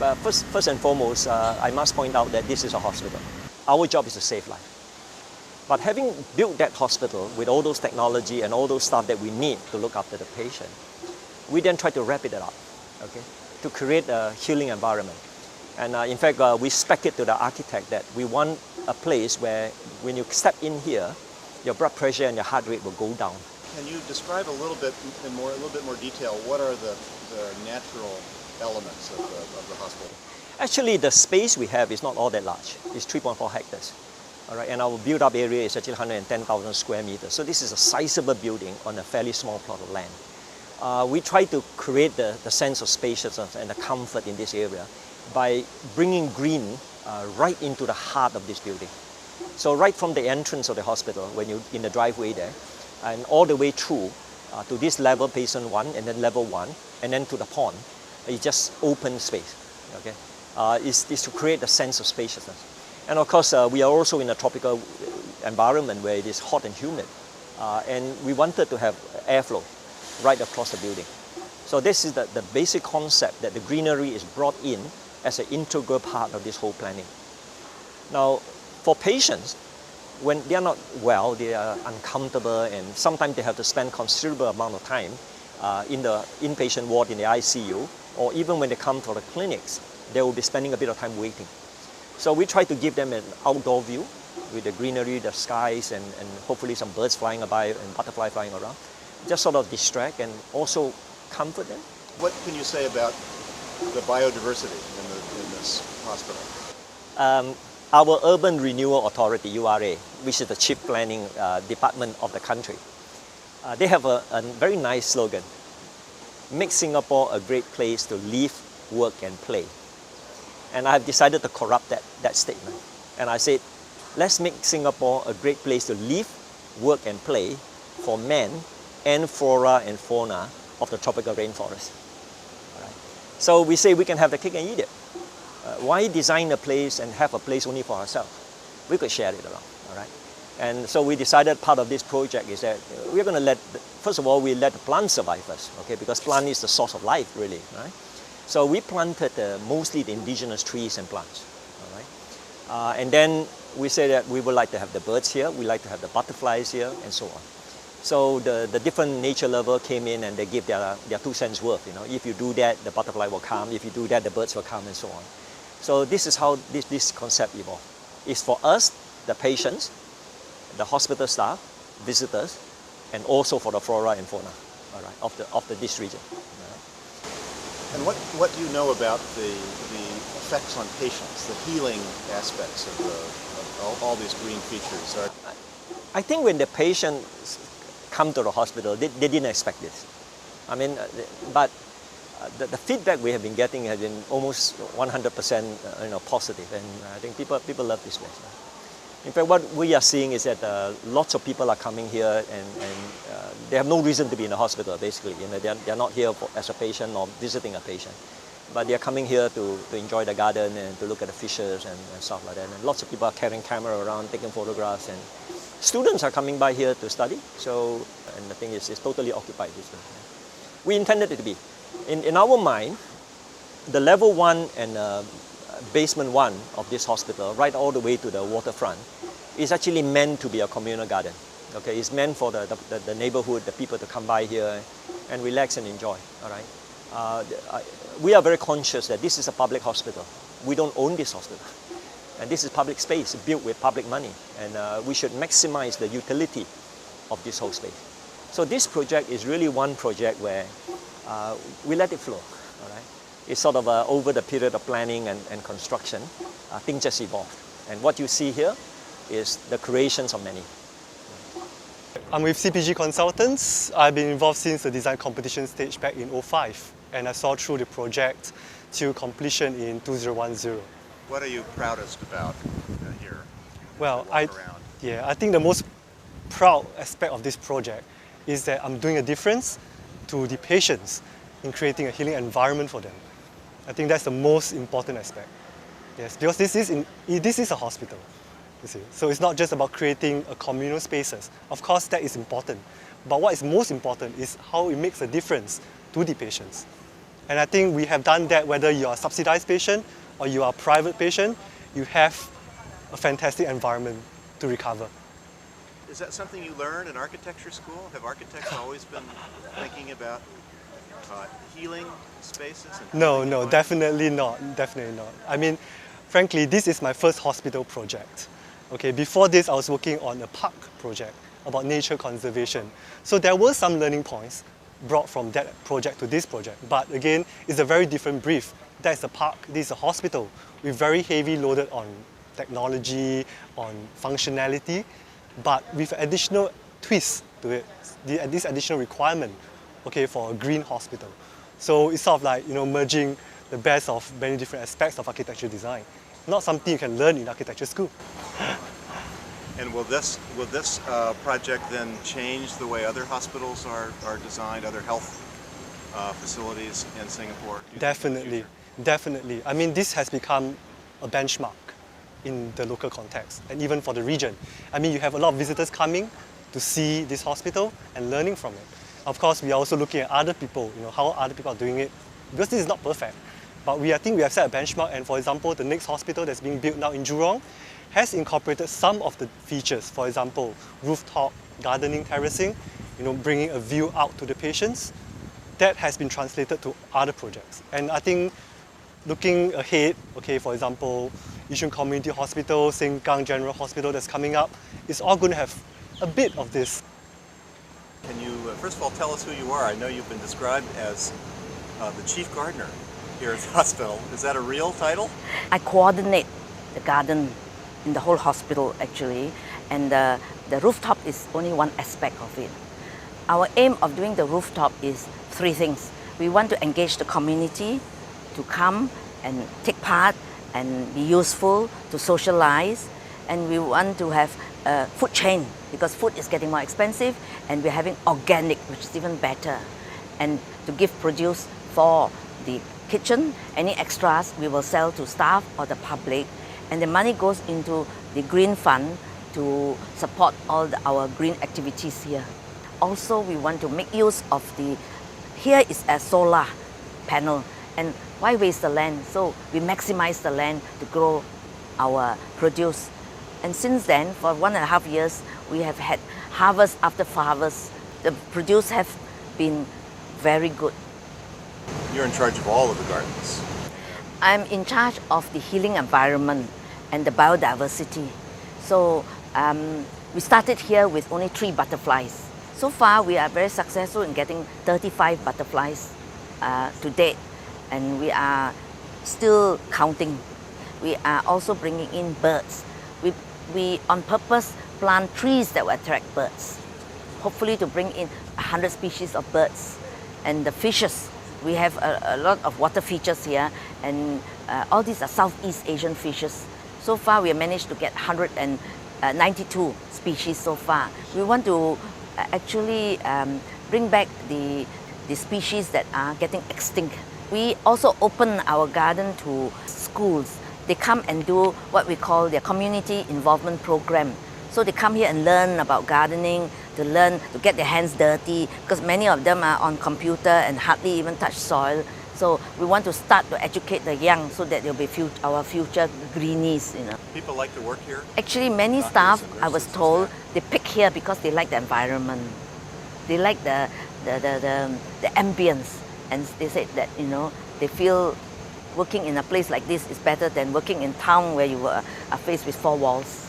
But first and foremost, I must point out that this is a hospital. Our job is to save life. But having built that hospital with all those technology and all those stuff that we need to look after the patient, we then try to wrap it up, okay, to create a healing environment. And in fact, we spec it to the architect that we want a place where when you step in here, your blood pressure and your heart rate will go down. Can you describe a little bit more detail? What are the natural elements of the hospital? Actually, the space we have is not all that large. It's 3.4 hectares. All right, and our build-up area is actually 110,000 square meters. So this is a sizable building on a fairly small plot of land. We try to create the sense of spaciousness and the comfort in this area by bringing green right into the heart of this building. So right from the entrance of the hospital, when you're in the driveway there, and all the way through to this level, patient 1, and then level 1, and then to the pond, it's just open space. Okay, is to create a sense of spaciousness. And of course, we are also in a tropical environment where it is hot and humid, and we wanted to have airflow right across the building. So this is the basic concept that the greenery is brought in as an integral part of this whole planning. Now, for patients, when they are not well, they are uncomfortable, and sometimes they have to spend considerable amount of time in the inpatient ward in the ICU, or even when they come to the clinics, they will be spending a bit of time waiting. So we try to give them an outdoor view with the greenery, the skies, and hopefully some birds flying by and butterflies flying around. Just sort of distract and also comfort them. What can you say about the biodiversity in this hospital? Our Urban Renewal Authority, URA, which is the chief planning department of the country, they have a very nice slogan: make Singapore a great place to live, work and play. And I have decided to corrupt that statement. And I said, let's make Singapore a great place to live, work and play for man and flora and fauna of the tropical rainforest. All right. So we say we can have the cake and eat it. Why design a place and have a place only for ourselves? We could share it around, all right? And so we decided part of this project is that we're going to first of all, we let the plants survive first, okay? Because plant is the source of life, really, right? So we planted mostly the indigenous trees and plants, all right? And then we say that we would like to have the birds here, we like to have the butterflies here, and so on. So the different nature lover came in and they give their 2 cents worth, you know. If you do that, the butterfly will come. If you do that, the birds will come, and so on. So this is how this concept evolved. It's for us, the patients, the hospital staff, visitors, and also for the flora and fauna, all right, of this region. And what do you know about the effects on patients, the healing aspects of all these green features? I think when the patients come to the hospital, they didn't expect this. I mean, but the feedback we have been getting has been almost 100% positive, and I think people love this place. In fact, what we are seeing is that lots of people are coming here and they have no reason to be in the hospital, basically. You know, they're not here as a patient or visiting a patient, but they're coming here to enjoy the garden and to look at the fishes and stuff like that. And lots of people are carrying camera around, taking photographs, and students are coming by here to study. So, and the thing is, it's totally occupied this way. We intended it to be. In our mind, the level 1 and basement 1 of this hospital, right all the way to the waterfront, is actually meant to be a communal garden. Okay, it's meant for the neighborhood, the people to come by here and relax and enjoy. All right, we are very conscious that this is a public hospital. We don't own this hospital, and this is public space built with public money, and we should maximize the utility of this whole space. So this project is really one project where we let it flow. All right. It's sort of over the period of planning and construction, things just evolved. And what you see here is the creations of many. I'm with CPG Consultants. I've been involved since the design competition stage back in 2005, and I saw through the project to completion in 2010. What are you proudest about here? Well, I think the most proud aspect of this project is that I'm doing a difference to the patients in creating a healing environment for them. I think that's the most important aspect. Yes, because this is a hospital, you see. So it's not just about creating a communal spaces. Of course, that is important. But what is most important is how it makes a difference to the patients. And I think we have done that whether you are a subsidized patient or you are a private patient, you have a fantastic environment to recover. Is that something you learn in architecture school? Have architects always been thinking about healing spaces? And No, definitely not, definitely not. I mean, frankly, this is my first hospital project. Okay, before this, I was working on a park project about nature conservation. So there were some learning points brought from that project to this project. But again, it's a very different brief. That's a park, this is a hospital. We're very heavy loaded on technology, on functionality, but with additional twist to it, this additional requirement, okay, for a green hospital. So it's sort of like, merging the best of many different aspects of architecture design. Not something you can learn in architecture school. And will this project then change the way other hospitals are designed, other health facilities in Singapore? Definitely, definitely. I mean, this has become a benchmark in the local context and even for the region. I mean, you have a lot of visitors coming to see this hospital and learning from it. Of course, we are also looking at other people, how other people are doing it, because this is not perfect. But I think we have set a benchmark, and for example, the next hospital that's being built now in Jurong has incorporated some of the features, for example, rooftop gardening terracing, bringing a view out to the patients. That has been translated to other projects. And I think looking ahead, okay, for example, Yishun Community Hospital, Sengkang General Hospital that's coming up, it's all going to have a bit of this. Can you, first of all, tell us who you are? I know you've been described as the chief gardener here at the hospital. Is that a real title? I coordinate the garden in the whole hospital actually, and the rooftop is only one aspect of it. Our aim of doing the rooftop is three things. We want to engage the community to come and take part and be useful, to socialize, and we want to have a food chain because food is getting more expensive, and we're having organic, which is even better, and to give produce for the kitchen. Any extras we will sell to staff or the public, and the money goes into the green fund to support all our green activities here. Also, we want to make use of here is a solar panel, and why waste the land? So we maximize the land to grow our produce. And since then, for 1.5 years, we have had harvest after harvest. The produce have been very good. You're in charge of all of the gardens. I'm in charge of the healing environment and the biodiversity. So we started here with only 3 butterflies. So far, we are very successful in getting 35 butterflies to date, and we are still counting. We are also bringing in birds. We on purpose plant trees that will attract birds, hopefully to bring in 100 species of birds. And the fishes, we have a lot of water features here, and all these are Southeast Asian fishes. So far, we have managed to get 192 species so far. We want to actually bring back the species that are getting extinct. We also open our garden to schools. They come and do what we call their community involvement program. So they come here and learn about gardening, to get their hands dirty, because many of them are on computer and hardly even touch soil. So we want to start to educate the young so that they'll be our future greenies. People like to work here? Actually, many staff, I was told, they pick here because they like the environment. They like the ambience, and they said that they feel working in a place like this is better than working in town where you are faced with 4 walls.